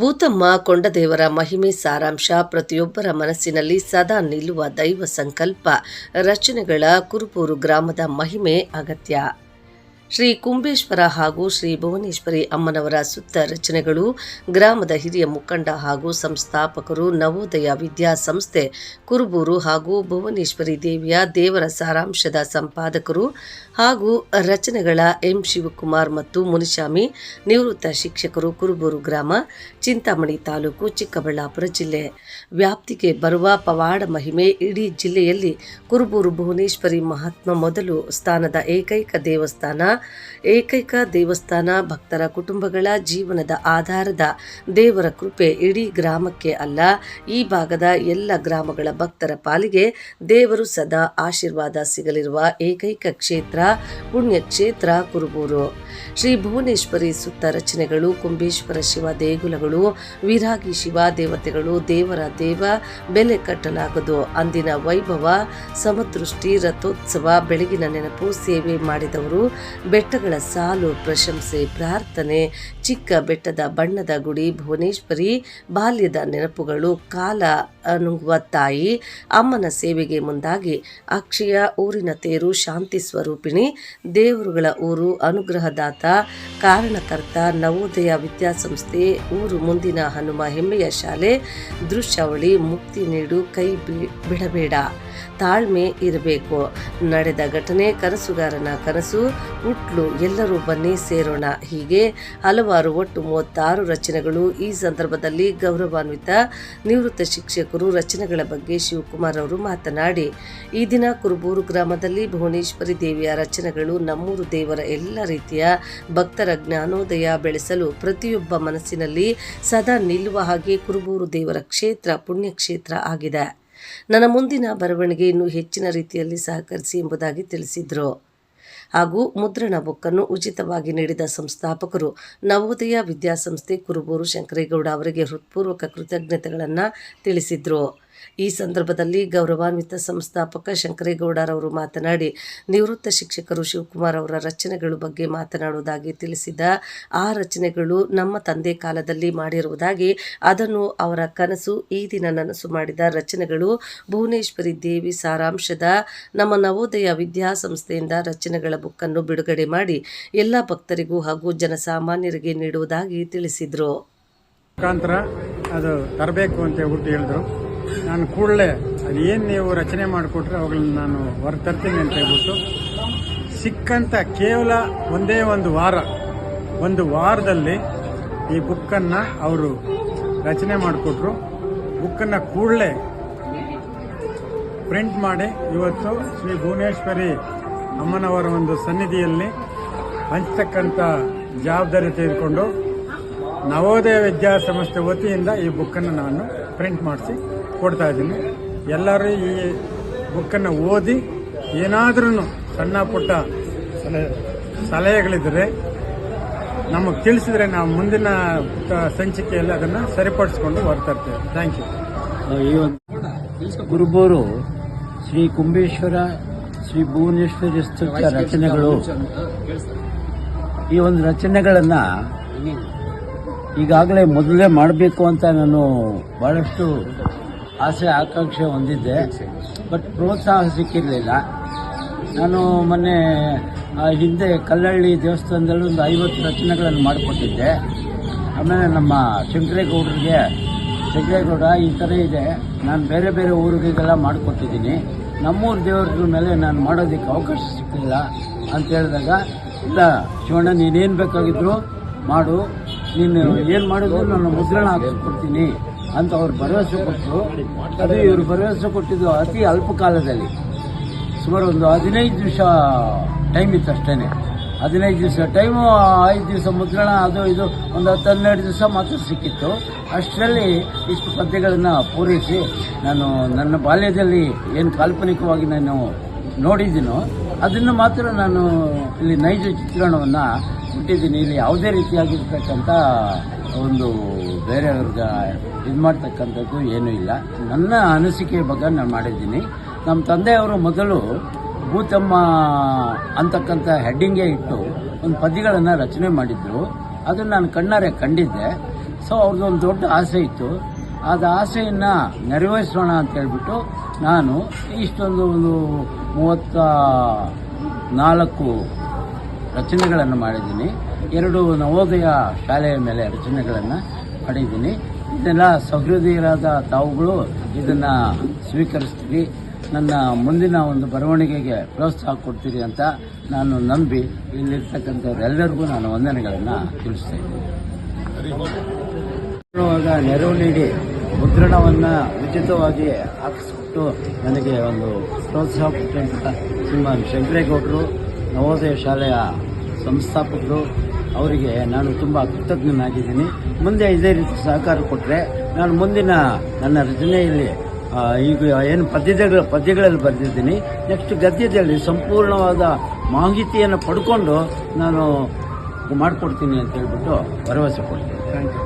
ಭೂತಮ್ಮ ಕೊಂಡದೇವರ ಮಹಿಮೆ ಸಾರಾಂಶ ಪ್ರತಿಯೊಬ್ಬರ ಮನಸ್ಸಿನಲ್ಲಿ ಸದಾ ನಿಲ್ಲುವ ದೈವ ಸಂಕಲ್ಪ ರಚನೆಗಳ ಕುರುಬೂರು ಗ್ರಾಮದ ಮಹಿಮೆ ಅಗತ್ಯ. ಶ್ರೀ ಕುಂಬೇಶ್ವರ ಹಾಗೂ ಶ್ರೀ ಭುವನೇಶ್ವರಿ ಅಮ್ಮನವರ ಸುತ್ತ ರಚನೆಗಳು ಗ್ರಾಮದ ಹಿರಿಯ ಮುಖಂಡ ಹಾಗೂ ಸಂಸ್ಥಾಪಕರು ನವೋದಯ ವಿದ್ಯಾಸಂಸ್ಥೆ ಕುರುಬೂರು ಹಾಗೂ ಭುವನೇಶ್ವರಿ ದೇವಿಯ ದೇವರ ಸಾರಾಂಶದ ಸಂಪಾದಕರು ಹಾಗೂ ರಚನೆಗಳ ಎಂ ಶಿವಕುಮಾರ್ ಮತ್ತು ಮುನಿಸ್ವಾಮಿ ನಿವೃತ್ತ ಶಿಕ್ಷಕರು ಕುರುಬೂರು ಗ್ರಾಮ ಚಿಂತಾಮಣಿ ತಾಲೂಕು ಚಿಕ್ಕಬಳ್ಳಾಪುರ ಜಿಲ್ಲೆ ವ್ಯಾಪ್ತಿಗೆ ಬರುವ ಪವಾಡ ಮಹಿಮೆ ಇಡೀ ಜಿಲ್ಲೆಯಲ್ಲಿ ಕುರುಬೂರು ಭುವನೇಶ್ವರಿ ಮಹಾತ್ಮ ಮೊದಲು ಸ್ಥಾನದ ಏಕೈಕ ದೇವಸ್ಥಾನ ಭಕ್ತರ ಕುಟುಂಬಗಳ ಜೀವನದ ಆಧಾರದ ದೇವರ ಕೃಪೆ ಇಡೀ ಗ್ರಾಮಕ್ಕೆ ಅಲ್ಲ, ಈ ಭಾಗದ ಎಲ್ಲ ಗ್ರಾಮಗಳ ಭಕ್ತರ ಪಾಲಿಗೆ ದೇವರು ಸದಾ ಆಶೀರ್ವಾದ ಸಿಗಲಿರುವ ಏಕೈಕ ಕ್ಷೇತ್ರ ಪುಣ್ಯಕ್ಷೇತ್ರ ಕುರುಬೂರು. ಶ್ರೀ ಭುವನೇಶ್ವರಿ ಸುತ್ತ ರಚನೆಗಳು ಕುಂಬೇಶ್ವರ ಶಿವ ದೇಗುಲಗಳು, ವಿರಾಗಿ ಶಿವ ದೇವತೆಗಳು, ದೇವರ ದೇವ ಬೆಲೆ ಕಟ್ಟಲಾಗದು ಅಂದಿನ ವೈಭವ, ಸಮದೃಷ್ಟಿ, ರಥೋತ್ಸವ, ಬೆಳಗಿನ ನೆನಪು, ಸೇವೆ ಮಾಡಿದವರು, ಬೆಟ್ಟಗಳ ಸಾಲು, ಪ್ರಶಂಸೆ, ಪ್ರಾರ್ಥನೆ, ಚಿಕ್ಕ ಬೆಟ್ಟದ ಬಣ್ಣದ ಗುಡಿ ಭುವನೇಶ್ವರಿ, ಬಾಲ್ಯದ ನೆನಪುಗಳು, ಕಾಲ ನುಂಗುವ ತಾಯಿ ಅಮ್ಮನ ಸೇವೆಗೆ ಮುಂದಾಗಿ ಅಕ್ಷಯ ಊರಿನ ತೇರು, ಶಾಂತಿ ಸ್ವರೂಪಿಣಿ, ದೇವರುಗಳ ಊರು, ಅನುಗ್ರಹದಾತ, ಕಾರಣಕರ್ತ, ನವೋದಯ ವಿದ್ಯಾಸಂಸ್ಥೆ ಊರು, ಮುಂದಿನ ಹನುಮ, ಹೆಮ್ಮೆಯ ಶಾಲೆ, ದೃಶ್ಯಾವಳಿ, ಮುಕ್ತಿ ನೀಡು, ಕೈ ಬಿಡಬೇಡ, ತಾಳ್ಮೆ ಇರಬೇಕು, ನಡೆದ ಘಟನೆ, ಕನಸುಗಾರನ ಕನಸು, ಉಟ್ಲು, ಎಲ್ಲರೂ ಬನ್ನಿ ಸೇರೋಣ, ಹೀಗೆ ಹಲವಾರು ಒಟ್ಟು 36 ರಚನೆಗಳು. ಈ ಸಂದರ್ಭದಲ್ಲಿ ಗೌರವಾನ್ವಿತ ನಿವೃತ್ತ ಶಿಕ್ಷಕರು ರಚನೆಗಳ ಬಗ್ಗೆ ಶಿವಕುಮಾರ್ ಅವರು ಮಾತನಾಡಿ, ಈ ದಿನ ಕುರುಬೂರು ಗ್ರಾಮದಲ್ಲಿ ಭುವನೇಶ್ವರಿ ದೇವಿಯ ರಚನೆಗಳು ನಮ್ಮೂರು ದೇವರ ಎಲ್ಲ ರೀತಿಯ ಭಕ್ತರ ಜ್ಞಾನೋದಯ ಬೆಳೆಸಲು ಪ್ರತಿಯೊಬ್ಬ ಮನಸ್ಸಿನಲ್ಲಿ ಸದಾ ನಿಲ್ಲುವ ಹಾಗೆ ಕುರುಬೂರು ದೇವರ ಕ್ಷೇತ್ರ ಪುಣ್ಯಕ್ಷೇತ್ರ ಆಗಿದೆ. ನನ್ನ ಮುಂದಿನ ಬರವಣಿಗೆ ಇನ್ನೂ ಹೆಚ್ಚಿನ ರೀತಿಯಲ್ಲಿ ಸಹಕರಿಸಿ ಎಂಬುದಾಗಿ ತಿಳಿಸಿದರು. ಹಾಗೂ ಮುದ್ರಣ ಬುಕ್ಕನ್ನು ಉಚಿತವಾಗಿ ನೀಡಿದ ಸಂಸ್ಥಾಪಕರು ನವೋದಯ ವಿದ್ಯಾಸಂಸ್ಥೆ ಕುರುಬೂರು ಶಂಕರೇಗೌಡ ಅವರಿಗೆ ಹೃತ್ಪೂರ್ವಕ ಕೃತಜ್ಞತೆಗಳನ್ನು ತಿಳಿಸಿದರು. ಈ ಸಂದರ್ಭದಲ್ಲಿ ಗೌರವಾನ್ವಿತ ಸಂಸ್ಥಾಪಕ ಶಂಕರೇಗೌಡರವರು ಮಾತನಾಡಿ, ನಿವೃತ್ತ ಶಿಕ್ಷಕರು ಶಿವಕುಮಾರ್ ಅವರ ರಚನೆಗಳ ಬಗ್ಗೆ ಮಾತನಾಡುವುದಾಗಿ ತಿಳಿಸಿದ, ಆ ರಚನೆಗಳು ನಮ್ಮ ತಂದೆ ಕಾಲದಲ್ಲಿ ಮಾಡಿರುವುದಾಗಿ, ಅದನ್ನು ಅವರ ಕನಸು ಈ ದಿನ ನನಸು ಮಾಡಿದ ರಚನೆಗಳು ಭುವನೇಶ್ವರಿ ದೇವಿ ಸಾರಾಂಶದ ನಮ್ಮ ನವೋದಯ ವಿದ್ಯಾಸಂಸ್ಥೆಯಿಂದ ರಚನೆಗಳ ಬುಕ್ಕನ್ನು ಬಿಡುಗಡೆ ಮಾಡಿ ಎಲ್ಲ ಭಕ್ತರಿಗೂ ಹಾಗೂ ಜನಸಾಮಾನ್ಯರಿಗೆ ನೀಡುವುದಾಗಿ ತಿಳಿಸಿದರು. ಅದು ತರಬೇಕು ಅಂತ ಹುಟ್ಟು ಹೇಳಿದ್ರು. ನಾನು ಕೂಡಲೇ ಅದೇನು ನೀವು ರಚನೆ ಮಾಡಿಕೊಟ್ರೆ ಅವುಗಳನ್ನ ನಾನು ಹೊರತರ್ತೀನಿ ಅಂತ ಹೇಳ್ಬಿಟ್ಟು ಸಿಕ್ಕಂತ ಕೇವಲ ಒಂದು ವಾರದಲ್ಲಿ ಈ ಬುಕ್ಕನ್ನು ಅವರು ರಚನೆ ಮಾಡಿಕೊಟ್ರು. ಬುಕ್ಕನ್ನು ಕೂಡಲೇ ಪ್ರಿಂಟ್ ಮಾಡಿ ಇವತ್ತು ಶ್ರೀ ಭುವನೇಶ್ವರಿ ಅಮ್ಮನವರ ಒಂದು ಸನ್ನಿಧಿಯಲ್ಲಿ ಹಂಚತಕ್ಕಂಥ ಜವಾಬ್ದಾರಿ ತೆಗೆದುಕೊಂಡು ನವೋದಯ ವಿದ್ಯಾಸಂಸ್ಥೆ ವತಿಯಿಂದ ಈ ಬುಕ್ಕನ್ನು ನಾನು ಪ್ರಿಂಟ್ ಮಾಡಿಸಿ ಕೊಡ್ತಾ ಇದ್ದೀನಿ. ಎಲ್ಲರೂ ಈ ಬುಕ್ಕನ್ನು ಓದಿ ಏನಾದ್ರೂ ಸಣ್ಣ ಪುಟ್ಟ ಸಲಹೆಗಳಿದ್ದರೆ ನಮಗೆ ತಿಳಿಸಿದ್ರೆ ನಾವು ಮುಂದಿನ ಸಂಚಿಕೆಯಲ್ಲಿ ಅದನ್ನು ಸರಿಪಡಿಸಿಕೊಂಡು ಹೊರತರ್ತೇವೆ. Thank you. ಕುರುಬೂರು ಶ್ರೀ ಕುಂಬೇಶ್ವರ ಶ್ರೀ ಭುವನೇಶ್ವರಿ ರಚನೆಗಳು, ಈ ಒಂದು ರಚನೆಗಳನ್ನು ಈಗಾಗಲೇ ಮೊದಲೇ ಮಾಡಬೇಕು ಅಂತ ನಾನು ಬಹಳಷ್ಟು ಆಸೆ ಆಕಾಂಕ್ಷೆ ಹೊಂದಿದ್ದೆ. ಬಟ್ ಪ್ರೋತ್ಸಾಹ ಸಿಕ್ಕಿರಲಿಲ್ಲ. ನಾನು ಮೊನ್ನೆ ಹಿಂದೆ ಕಲ್ಲಳ್ಳಿ ದೇವಸ್ಥಾನದಲ್ಲಿ ಒಂದು 50 ರಚನೆಗಳನ್ನು ಮಾಡಿಕೊಟ್ಟಿದ್ದೆ. ಆಮೇಲೆ ನಮ್ಮ ಶಂಕರೇಗೌಡ ಈ ಥರ ಇದೆ, ನಾನು ಬೇರೆ ಬೇರೆ ಊರಿಗೆಲ್ಲ ಮಾಡಿಕೊಟ್ಟಿದ್ದೀನಿ, ನಮ್ಮೂರು ದೇವರ ಮೇಲೆ ನಾನು ಮಾಡೋದಕ್ಕೆ ಅವಕಾಶ ಸಿಕ್ಕಿಲ್ಲ ಅಂತ ಹೇಳಿದಾಗ, ಇಲ್ಲ ಶಿವಣ್ಣ ನೀನೇನು ಬೇಕಾಗಿದ್ರು ಮಾಡು, ನೀನು ಏನು ಮಾಡಿದ್ರು ನಾನು ಮುದ್ರಣ ಹಾಕಿಕೊಡ್ತೀನಿ ಅಂತ ಅವ್ರು ಭರವಸೆ ಕೊಟ್ಟರು. ಅದು ಇವರು ಭರವಸೆ ಕೊಟ್ಟಿದ್ದು ಅತಿ ಅಲ್ಪ ಕಾಲದಲ್ಲಿ, ಸುಮಾರು ಒಂದು 15 ದಿವಸ ಟೈಮ್ ಇತ್ತು ಅಷ್ಟೇ. 15 ದಿವಸ ಟೈಮು, 5 ದಿವಸ ಮುದ್ರಣ, ಅದು ಇದು ಒಂದು 10-12 ದಿವಸ ಮಾತ್ರ ಸಿಕ್ಕಿತ್ತು. ಅಷ್ಟರಲ್ಲಿ ಇಷ್ಟು ಪದ್ಯಗಳನ್ನು ಪೂರೈಸಿ ನಾನು ನನ್ನ ಬಾಲ್ಯದಲ್ಲಿ ಏನು ಕಾಲ್ಪನಿಕವಾಗಿ ನಾನು ನೋಡಿದ್ದೀನೋ ಅದನ್ನು ಮಾತ್ರ ನಾನು ಇಲ್ಲಿ ನೈಜ ಚಿತ್ರಣವನ್ನು ಬಿಟ್ಟಿದ್ದೀನಿ. ಇಲ್ಲಿ ಯಾವುದೇ ರೀತಿಯಾಗಿರ್ತಕ್ಕಂಥ ಒಂದು ಬೇರೆಯವ್ರಿಗೆ ಇದು ಮಾಡ್ತಕ್ಕಂಥದ್ದು ಏನೂ ಇಲ್ಲ. ನನ್ನ ಅನಿಸಿಕೆಯ ಬಗ್ಗೆ ನಾನು ಮಾಡಿದ್ದೀನಿ. ನಮ್ಮ ತಂದೆಯವರು ಮೊದಲು ಭೂತಮ್ಮ ಅಂತಕ್ಕಂಥ ಹೆಡ್ಡಿಂಗೇ ಇಟ್ಟು ಒಂದು ಪದ್ಯಗಳನ್ನು ರಚನೆ ಮಾಡಿದ್ರು. ಅದನ್ನು ನಾನು ಕಣ್ಣಾರೆ ಕಂಡಿದ್ದೆ. ಸೊ ಅವ್ರದ್ದೊಂದು ದೊಡ್ಡ ಆಸೆ ಇತ್ತು. ಅದು ಆಸೆಯನ್ನು ನೆರವೇರಿಸೋಣ ಅಂತ ಹೇಳ್ಬಿಟ್ಟು ನಾನು ಇಷ್ಟೊಂದು ಒಂದು 34 ರಚನೆಗಳನ್ನು ಮಾಡಿದ್ದೀನಿ. 2 ನವೋದಯ ಶಾಲೆಯ ಮೇಲೆ ರಚನೆಗಳನ್ನು ಮಾಡಿದ್ದೀನಿ. ಇದೆಲ್ಲ ಸಹೃದಯರಾದ ತಾವುಗಳು ಇದನ್ನು ಸ್ವೀಕರಿಸ್ತೀರಿ, ನನ್ನ ಮುಂದಿನ ಒಂದು ಬರವಣಿಗೆಗೆ ಪ್ರೋತ್ಸಾಹ ಕೊಡ್ತೀರಿ ಅಂತ ನಾನು ನಂಬಿ ಇಲ್ಲಿರ್ತಕ್ಕಂಥವ್ರೆಲ್ಲರಿಗೂ ನಾನು ವಂದನೆಗಳನ್ನು ತಿಳಿಸ್ತಾ ಇದ್ದೀನಿ. ನೆರವು ನೀಡಿ ಮುದ್ರಣವನ್ನು ಉಚಿತವಾಗಿ ಹಾಕಿಸ್ಬಿಟ್ಟು ನನಗೆ ಒಂದು ಪ್ರೋತ್ಸಾಹ ಕೊಟ್ಟಂಥ ಶ್ರೀಮಾನ್ ಶಂಕರೇಗೌಡರು, ನವೋದಯ ಶಾಲೆಯ ಸಂಸ್ಥಾಪಕರು, ಅವರಿಗೆ ನಾನು ತುಂಬ ಕೃತಜ್ಞನಾಗಿದ್ದೀನಿ. ಮುಂದೆ ಇದೇ ರೀತಿ ಸಹಕಾರ ಕೊಟ್ಟರೆ ನಾನು ಮುಂದಿನ ನನ್ನ ರಚನೆಯಲ್ಲಿ ಈಗ ಏನು ಪದ್ಯಗಳಲ್ಲಿ ಬರೆದಿದ್ದೀನಿ, ನೆಕ್ಸ್ಟ್ ಗದ್ಯದಲ್ಲಿ ಸಂಪೂರ್ಣವಾದ ಮಾಹಿತಿಯನ್ನು ಪಡ್ಕೊಂಡು ನಾನು ಮಾಡಿಕೊಡ್ತೀನಿ ಅಂತ ಹೇಳ್ಬಿಟ್ಟು ಭರವಸೆ ಕೊಡ್ತೀನಿ. Thank you.